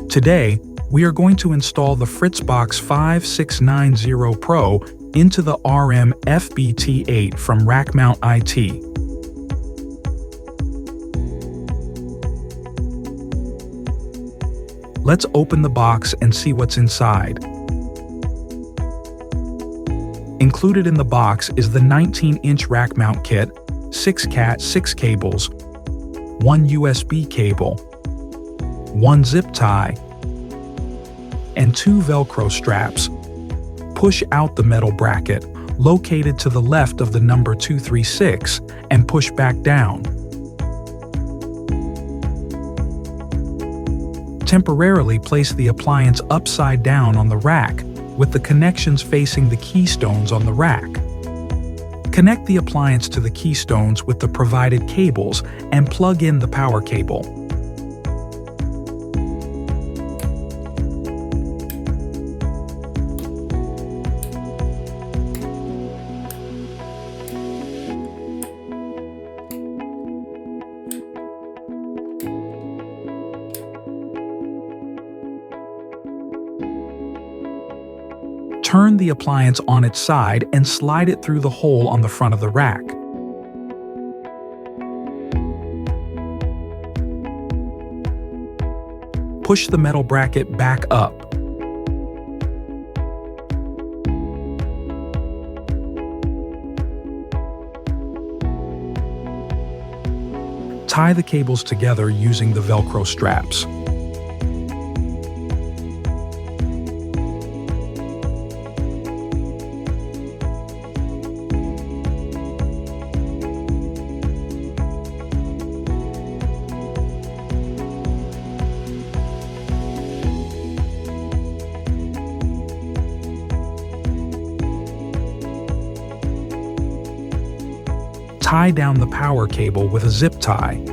Today, we are going to install the FritzBox 5690 Pro into the RM-FB-T8 from Rackmount.IT. Let's open the box and see what's inside. Included in the box is the 19-inch rack mount kit, 6 Cat6 cables, 1 USB cable, 1 zip tie, and 2 Velcro straps. Push out the metal bracket located to the left of the number 236 and push back down. Temporarily place the appliance upside down on the rack with the connections facing the keystones on the rack. Connect the appliance to the keystones with the provided cables and plug in the power cable. Turn the appliance on its side and slide it through the hole on the front of the rack. Push the metal bracket back up. Tie the cables together using the Velcro straps. Tie down the power cable with a zip tie.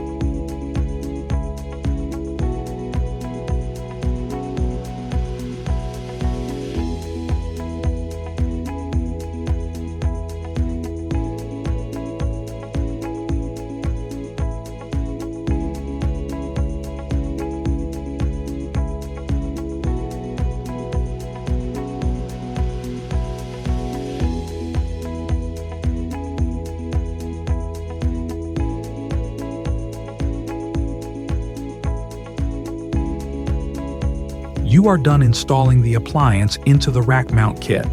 You are done installing the appliance into the rack mount kit.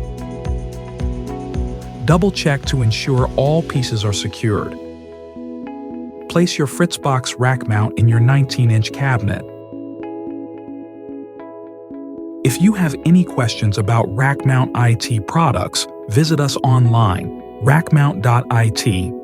Double check to ensure all pieces are secured. Place your FritzBox rack mount in your 19-inch cabinet. If you have any questions about Rackmount.IT products, visit us online, Rackmount.IT